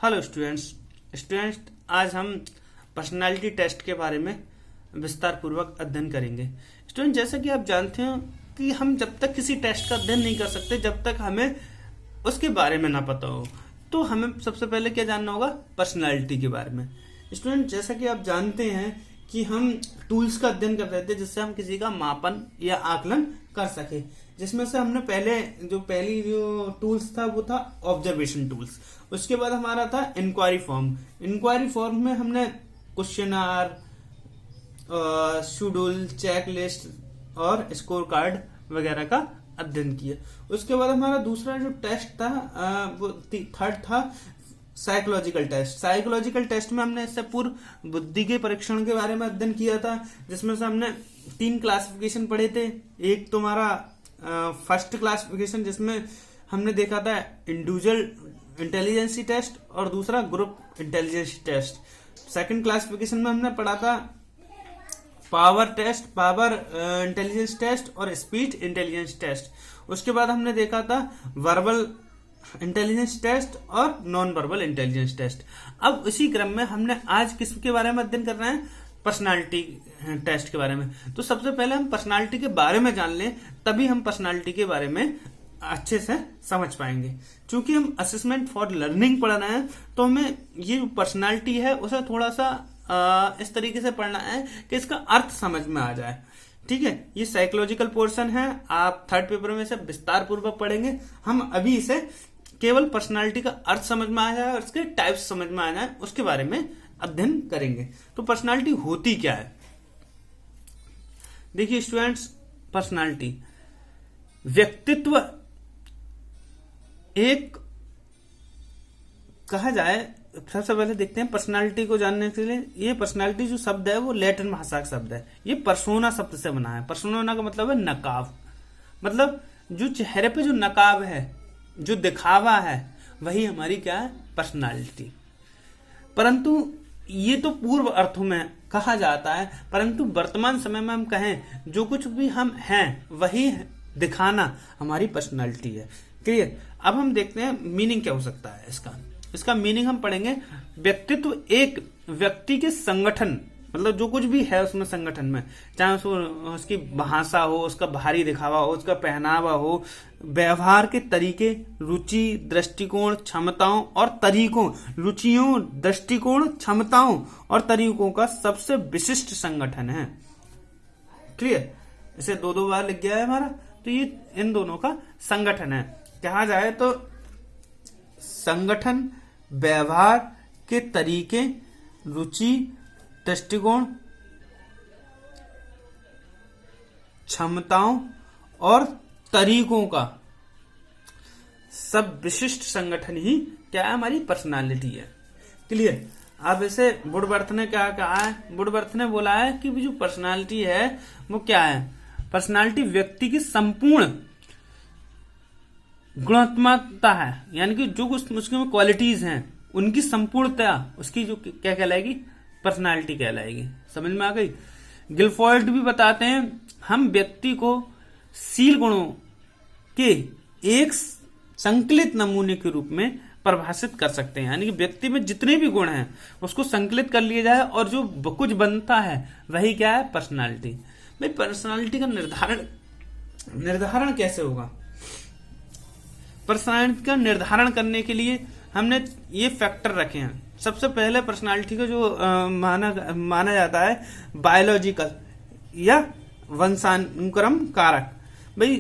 Hello students आज हम personality test के बारे में विस्तार पूर्वक अध्ययन करेंगे। स्टूडेंट, जैसा कि आप जानते हो कि हम जब तक किसी टेस्ट का अध्ययन नहीं कर सकते जब तक हमें उसके बारे में ना पता हो। तो हमें सबसे पहले क्या जानना होगा? पर्सनालिटी के बारे में। स्टूडेंट, जैसा कि आप जानते हैं कि हम टूल्स का अध्ययन कर रहे थे जिससे हम किसी का मापन या आकलन कर सके, जिसमें से हमने पहली जो टूल्स था वो था ऑब्जर्वेशन टूल्स। उसके बाद हमारा था इंक्वायरी फॉर्म में हमने क्वेश्चनर, शेड्यूल, चेकलिस्ट और स्कोर कार्ड वगैरह का अध्ययन किया। उसके बाद हमारा दूसरा जो टेस्ट था वो थर्ड था साइकोलॉजिकल टेस्ट में हमने इससे पूर्व बुद्धि के परीक्षण के बारे में अध्ययन किया था, जिसमें से हमने 3 क्लासिफिकेशन पढ़े थे। एक तो हमारा फर्स्ट क्लासिफिकेशन जिसमें हमने देखा था इंडिविजुअल इंटेलिजेंसी टेस्ट और दूसरा group intelligence test. Second classification में हमने पढ़ा था पावर इंटेलिजेंस टेस्ट और स्पीच इंटेलिजेंस टेस्ट। उसके बाद हमने देखा था वर्बल इंटेलिजेंस टेस्ट और नॉन वर्बल इंटेलिजेंस टेस्ट। अब इसी क्रम में हमने आज किसके बारे में अध्ययन कर रहे हैं? पर्सनालिटी टेस्ट के बारे में। तो सबसे पहले हम पर्सनालिटी के बारे में जान लें, तभी हम पर्सनालिटी के बारे में अच्छे से समझ पाएंगे। क्योंकि हम असेसमेंट फॉर लर्निंग पढ़ रहे हैं तो हमें ये पर्सनालिटी है उसे थोड़ा सा इस तरीके से पढ़ना है कि इसका अर्थ समझ में आ जाए। ठीक है, ये साइकोलॉजिकल पोर्शन है, आप थर्ड पेपर में से विस्तार पूर्वक पढ़ेंगे। हम अभी इसे केवल पर्सनालिटी का अर्थ समझ में आ जाए और उसके टाइप्स समझ में आ जाए उसके बारे में अध्ययन करेंगे। तो पर्सनालिटी होती क्या है? देखिए स्टूडेंट्स, पर्सनालिटी व्यक्तित्व एक कहा जाए। सबसे पहले देखते हैं पर्सनालिटी को जानने के लिए। ये पर्सनालिटी जो शब्द है वो लैटिन भाषा का शब्द है। ये पर्सोना शब्द से बना है। पर्सोना का मतलब है नकाब, मतलब जो चेहरे पे जो नकाब है, जो दिखावा है, वही हमारी क्या है? पर्सनालिटी। परंतु ये तो पूर्व अर्थों में कहा जाता है, परंतु वर्तमान समय में हम कहें जो कुछ भी हम हैं वही दिखाना हमारी पर्सनालिटी है। क्लियर? अब हम देखते हैं मीनिंग क्या हो सकता है इसका मीनिंग हम पढ़ेंगे। व्यक्तित्व एक व्यक्ति के संगठन, मतलब जो कुछ भी है उसमें संगठन में, चाहे उसकी भाषा हो, उसका बाहरी दिखावा हो, उसका पहनावा हो, व्यवहार के तरीके, रुचि, दृष्टिकोण, क्षमताओं और तरीकों, रुचियों, दृष्टिकोण, क्षमताओं और तरीकों का सबसे विशिष्ट संगठन है। क्लियर? इसे 2 बार लिख गया है हमारा। तो ये इन दोनों का संगठन है। कहा जाए तो संगठन व्यवहार के तरीके, रुचि, दृष्टिकोण, क्षमताओं और तरीकों का सब विशिष्ट संगठन ही क्या है? हमारी पर्सनालिटी है। क्लियर? अब इसे वुडवर्थ ने क्या कहा है? वुडवर्थ ने बोला है कि जो पर्सनालिटी है वो क्या है? पर्सनालिटी व्यक्ति की संपूर्ण गुणात्मकता है, यानी कि जो कुछ उसके क्वालिटीज हैं उनकी संपूर्णता उसकी जो क्या कहलाएगी? पर्सनालिटी कहलाएगी। समझ में आ गई? गिलफोर्ड भी बताते हैं हम व्यक्ति को शील गुणों के एक संकलित नमूने के रूप में परिभाषित कर सकते हैं। यानी कि व्यक्ति में जितने भी गुण हैं उसको संकलित कर लिया जाए और जो कुछ बनता है वही क्या है? पर्सनालिटी। भाई, पर्सनालिटी का निर्धारण कैसे होगा? पर्सनालिटी का निर्धारण करने के लिए हमने ये फैक्टर रखे हैं। सबसे पहले पर्सनालिटी को जो माना जाता है बायोलॉजिकल या वंशानुक्रम कारक। भाई,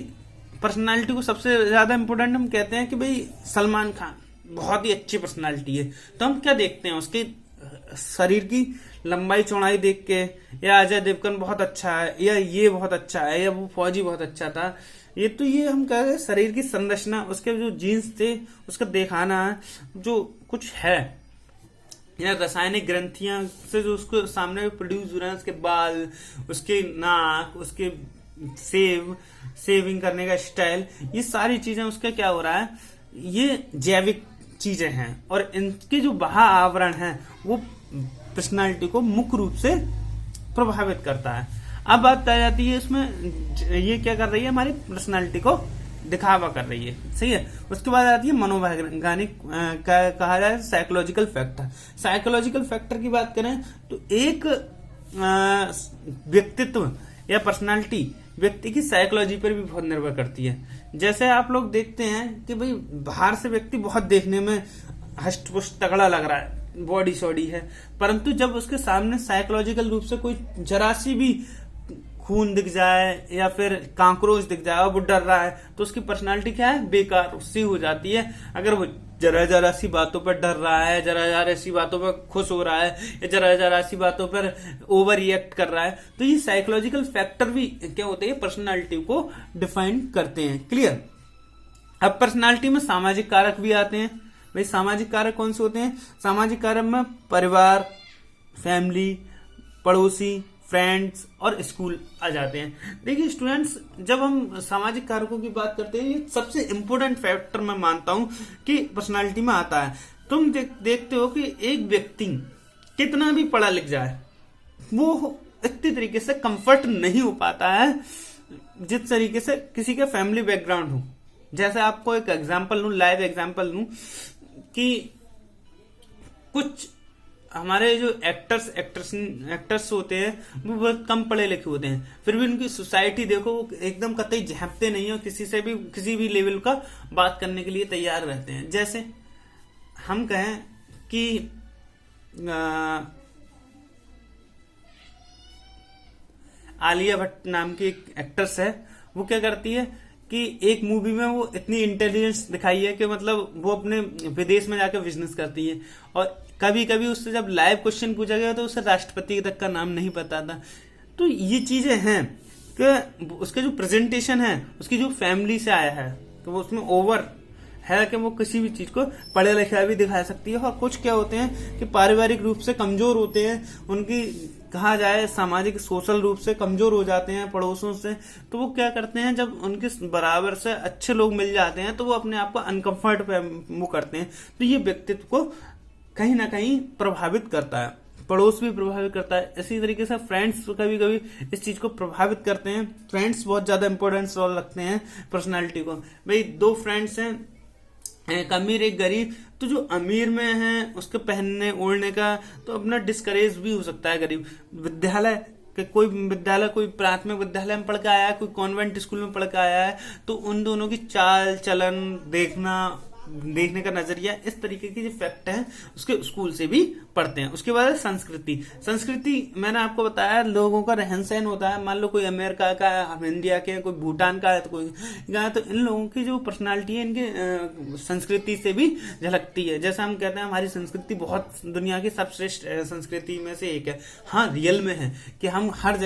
पर्सनालिटी को सबसे ज्यादा इंपोर्टेंट हम कहते हैं कि भाई सलमान खान बहुत ही अच्छी पर्सनालिटी है, तो हम क्या देखते हैं? उसके शरीर की लंबाई चौड़ाई देख के, या अजय देवगन बहुत अच्छा है, या ये बहुत अच्छा है, या वो फौजी बहुत अच्छा था। ये हम कह रहे हैं शरीर की संरचना, उसके जो जीन्स थे उसका दिखाना जो कुछ है, या रासायनिक ग्रंथियां से जो उसको सामने प्रोड्यूस हो रहा है, उसके बाल, उसके नाक, उसके सेविंग करने का स्टाइल, ये सारी चीजें उसका क्या हो रहा है? ये जैविक चीजें हैं और इनके जो बाह्य आवरण है वो पर्सनालिटी को मुख्य रूप से प्रभावित करता है। अब बात आ जाती है इसमें ये क्या कर रही है? हमारी पर्सनालिटी को दिखावा कर रही है, सही है। उसके बाद आती है मनोवैज्ञानिक कहा जाए साइकोलॉजिकल फैक्टर। साइकोलॉजिकल फैक्टर की बात करें तो एक व्यक्तित्व या पर्सनालिटी व्यक्ति की साइकोलॉजी पर भी बहुत निर्भर करती है। जैसे आप लोग देखते हैं कि भाई बाहर से व्यक्ति बहुत देखने में हष्ट पुष्ट तगड़ा लग रहा है, बॉडी सॉडी है, परंतु जब उसके सामने साइकोलॉजिकल रूप से कोई जरा सी भी खून दिख जाए या फिर कांक्रोच दिख जाए और वो डर रहा है तो उसकी पर्सनालिटी क्या है, बेकार सी हो जाती है। अगर वो जरा जरा सी बातों पर डर रहा है, जरा जरा सी बातों पर खुश हो रहा है या जरा जरा सी बातों पर ओवर रिएक्ट कर रहा है, तो ये साइकोलॉजिकल फैक्टर भी क्या होते हैं, पर्सनालिटी को डिफाइन करते हैं। क्लियर। अब पर्सनालिटी में सामाजिक कारक भी आते हैं। भाई सामाजिक कारक कौन से होते हैं? सामाजिक कारक में परिवार, फैमिली, पड़ोसी, फ्रेंड्स और स्कूल आ जाते हैं। देखिए स्टूडेंट्स, जब हम सामाजिक कारकों की बात करते हैं, ये सबसे इंपॉर्टेंट फैक्टर मैं मानता हूं कि पर्सनालिटी में आता है। तुम देखते हो कि एक व्यक्ति कितना भी पढ़ा लिख जाए, वो इतनी तरीके से कंफर्ट नहीं हो पाता है जिस तरीके से किसी का फैमिली बैकग्राउंड हो। जैसे आपको एक एग्जांपल लूं, लाइव एग्जांपल लूं कि कुछ हमारे जो एक्टर्स होते हैं वो बहुत कम पढ़े लिखे होते हैं, फिर भी उनकी सोसाइटी देखो, वो एकदम कतई झेपते नहीं हो, किसी भी लेवल का बात करने के लिए तैयार रहते हैं। जैसे हम कहें कि आलिया भट्ट नाम की एक एक्ट्रेस है, वो क्या करती है कि एक मूवी में वो इतनी इंटेलिजेंस दिखाई है कि मतलब वो अपने विदेश में जाकर बिजनेस करती है, और कभी कभी उससे जब लाइव क्वेश्चन पूछा गया तो उसे राष्ट्रपति तक का नाम नहीं पता था। तो ये चीजें हैं कि उसका जो प्रेजेंटेशन है, उसकी जो फैमिली से आया है, तो वो उसमें ओवर है कि वो किसी भी चीज को पढ़े लिखा भी दिखा सकती है। और कुछ क्या होते हैं कि पारिवारिक रूप से कमजोर होते हैं, उनकी कहा जाए सामाजिक सोशल रूप से कमजोर हो जाते हैं पड़ोसों से, तो वो क्या करते हैं, जब उनके बराबर से अच्छे लोग मिल जाते हैं तो वो अपने आप को अनकंफर्ट वो करते हैं। तो ये व्यक्तित्व को कहीं ना कहीं प्रभावित करता है, पड़ोस भी प्रभावित करता है। इसी तरीके से फ्रेंड्स कभी कभी इस चीज को प्रभावित करते हैं। फ्रेंड्स बहुत ज्यादा इंपॉर्टेंस रोल रखते हैं पर्सनालिटी को। भाई दो फ्रेंड्स हैं, एक अमीर एक गरीब, तो जो अमीर में है उसके पहनने ओढ़ने का तो अपना डिस्करेज भी हो सकता है गरीब। कोई प्राथमिक विद्यालय में पढ़ के आया है, कोई कॉन्वेंट स्कूल में पढ़ के आया है, तो उन दोनों की चाल चलन देखने का नजरिया, इस तरीके की जो फैक्ट है उसके स्कूल से भी पढ़ते हैं। उसके बाद संस्कृति मैंने आपको बताया लोगों का रहन सहन होता है। मान लो कोई अमेरिका का है, हम इंडिया के, कोई भूटान का है, तो कोई यहाँ, तो इन लोगों की जो पर्सनालिटी है इनके संस्कृति से भी झलकती है। जैसे हम कहते हैं हमारी संस्कृति बहुत दुनिया की सर्वश्रेष्ठ संस्कृति में से एक है। हाँ, रियल में है कि हम हर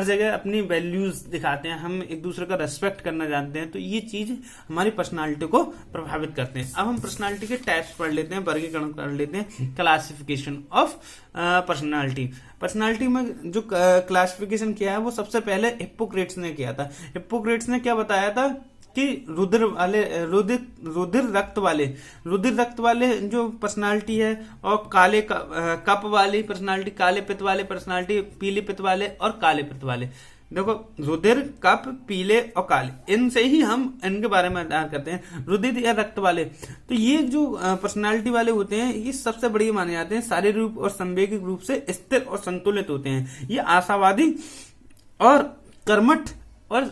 जगह अपनी वैल्यूज दिखाते हैं, हम एक दूसरे का रेस्पेक्ट करना जानते हैं। तो ये चीज हमारी पर्सनालिटी को प्रभावित करते हैं। अब हम पर्सनालिटी के टाइप्स पढ़ लेते हैं, वर्गीकरण कर लेते हैं, क्लासिफिकेशन ऑफ पर्सनालिटी में जो क्लासिफिकेशन किया है वो सबसे पहले हिप्पोक्रेट्स ने किया था। हिप्पोक्रेट्स ने क्या बताया था कि रुधिर रक्त वाले जो पर्सनालिटी है, और काले कप वाली पर्सनालिटी, काले पित्त वाले पर्सनालिटी, पीले पित्त वाले और काले पित्त वाले। देखो रुधिर, कप, पीले और काले, इनसे ही हम इनके बारे में अध्ययन करते हैं। रुधिर या रक्त वाले, तो ये जो पर्सनालिटी वाले होते हैं ये सबसे बढ़िया माने जाते हैं, शारीरिक रूप और संवेगिक रूप से स्थिर और संतुलित होते हैं। ये आशावादी और कर्मठ और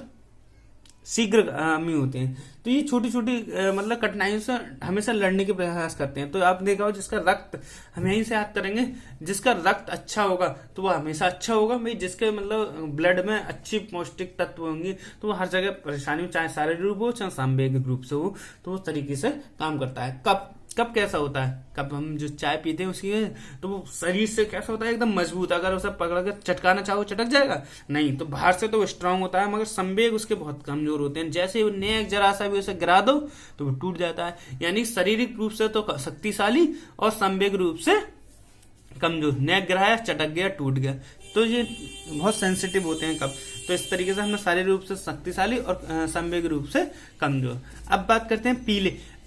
शीघ्रगामी होते हैं। तो ये छोटी छोटी मतलब कठिनाइयों से हमेशा लड़ने के प्रयास करते हैं। तो आप देखा हो जिसका रक्त, हम यहीं से याद करेंगे, जिसका रक्त अच्छा होगा तो वह हमेशा अच्छा होगा। भाई जिसके मतलब ब्लड में अच्छी पौष्टिक तत्व होंगे तो वो हर जगह परेशानी, चाहे शारीरिक रूप हो चाहे सांवेगिक रूप से हो, तो वो तरीके से काम करता है। कप कैसा होता है? कप हम जो चाय पीते हैं उसकी, तो वो शरीर से कैसा होता है, एकदम मजबूत। अगर उसे पकड़ कर चटकाना चाहो चटक जाएगा नहीं, तो बाहर से तो स्ट्रांग होता है, मगर संवेग उसके बहुत कमजोर होते हैं। जैसे नेक जरा सा भी उसे गिरा दो तो वो टूट जाता है। यानी शारीरिक रूप से तो शक्तिशाली और संवेग रूप से कमजोर। नेक गिराया, चटक गया, टूट गया। तो ये बहुत सेंसिटिव होते हैं कप। तो इस तरीके से हमने शारीरिक रूप से शक्तिशाली और संवेग रूप से कमजोर। अब बात करते हैं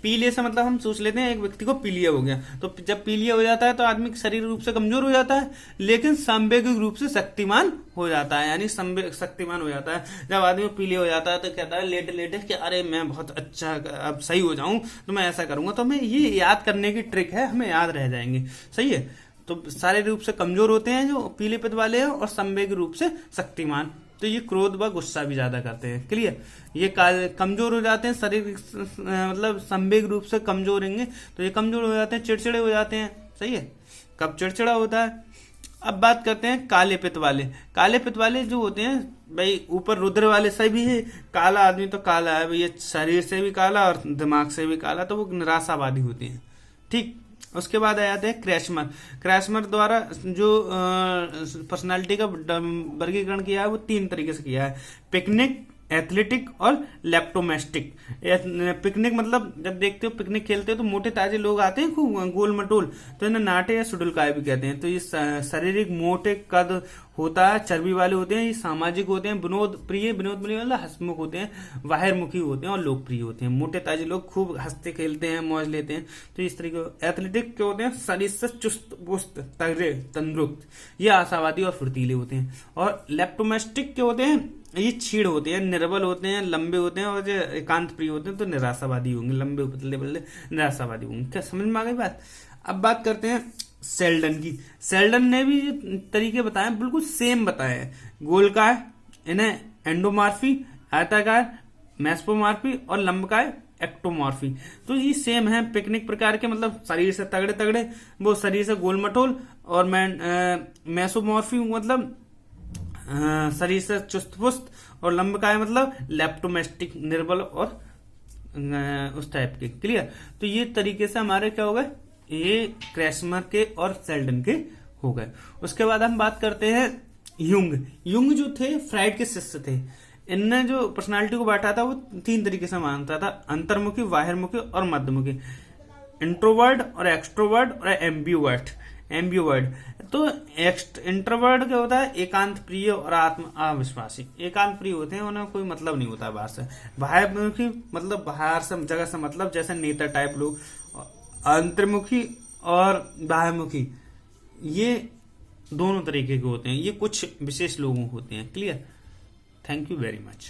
पीलिया से मतलब हम सोच लेते हैं एक व्यक्ति को पीलिया हो गया, तो जब पीलिया हो जाता है तो आदमी शारीरिक रूप से कमजोर हो जाता है, लेकिन सांवेगिक रूप से शक्तिमान हो जाता है, यानी शक्तिमान हो जाता है। जब आदमी पीलिया हो जाता है तो कहता है लेटे लेटे कि अरे मैं बहुत अच्छा अब सही हो जाऊं तो मैं ऐसा करूंगा, तो हमें ये याद करने की ट्रिक है, हमें याद रह जाएंगे। सही है, तो शारीरिक रूप से कमजोर होते हैं जो पीले पित्त वाले हैं, और संवेग रूप से शक्तिमान, तो ये क्रोध व गुस्सा भी ज्यादा करते हैं। क्लियर, ये कमजोर हो जाते हैं शरीर मतलब संवेग रूप से कमजोर होंगे तो ये कमजोर हो जाते हैं, चिड़चिड़े हो जाते हैं। सही है, कब चिड़चिड़ा होता है। अब बात करते हैं काले पित्त वाले। काले पित्त वाले जो होते हैं भाई, ऊपर रुद्र वाले से भी है, काला आदमी तो काला है भैया, शरीर से भी काला और दिमाग से भी काला, तो वो निराशावादी होते हैं। ठीक, उसके बाद आ जाते हैं क्रैशमर। क्रैशमर द्वारा जो पर्सनालिटी का वर्गीकरण किया है वो 3 तरीके से किया है, पिकनिक, एथलेटिक और लेप्टोमेस्टिक। पिकनिक मतलब जब देखते हो पिकनिक खेलते हो तो मोटे ताजे लोग आते हैं खूब गोल मटोल, तो इन्हें नाटे या सुडुलकाय भी कहते हैं। तो ये शारीरिक मोटे कद होता है, चर्बी वाले होते हैं, ये सामाजिक होते हैं, विनोद प्रिय मतलब हंसमुख होते हैं, बाहिरमुखी होते हैं और लोकप्रिय होते हैं। मोटे ताजे लोग खूब हंसते खेलते हैं, मौज लेते हैं, तो इस तरीके। एथलेटिक के होते हैं शरीर से चुस्त पुस्त तगड़े तंदुरुस्त, ये आशावादी और फुर्तीले होते हैं। और लेप्टोमेस्टिक के होते हैं, ये छीड़ होते हैं, निर्बल होते हैं, लंबे होते हैं और जो एकांत प्रिय होते हैं, तो निराशावादी होंगे, लंबे पतले बल्ले निराशावादी होंगे। क्या समझ में आ गई बात। अब बात करते हैं सेल्डन की। सेल्डन ने भी जो तरीके बताए बिल्कुल सेम बताए हैं। गोलकाय, इन्हें एंडोमॉर्फी, आयताकार मेसोमॉर्फी और लंबकाय एक्टोमॉर्फी, तो ये सेम है। पिकनिक प्रकार के मतलब शरीर से तगड़े तगड़े, वो शरीर से गोल मटोल, और मेसोमॉर्फी मतलब शरीर से चुस्त पुस्त, और लंबकाय मतलब लेप्टोमेस्टिक निर्बल और उस टाइप के। क्लियर, तो ये तरीके से हमारे क्या हो गए, ये क्रैशमर के और सेल्डन के हो गए। उसके बाद हम बात करते हैं यूंग। यूंग जो थे फ्राइड के शिष्य थे। इनने जो पर्सनालिटी को बांटा था वो 3 तरीके से मानता था, अंतर्मुखी, बाहिर्मुखी और मध्यमुखी, इंट्रोवर्ड और एक्सट्रोवर्ड और एम्बिवर्ट। तो इंट्रोवर्ड क्या होता है, एकांत प्रिय और आत्म अविश्वासी। एकांत प्रिय होते हैं, उन्हें कोई मतलब नहीं होता बाहर से। बाह्यमुखी मतलब बाहर से जगह से मतलब, जैसे नेता टाइप लोग। अंतर्मुखी और बाह्यमुखी, ये दोनों तरीके के होते हैं, ये कुछ विशेष लोगों होते हैं। Clear, thank you very much.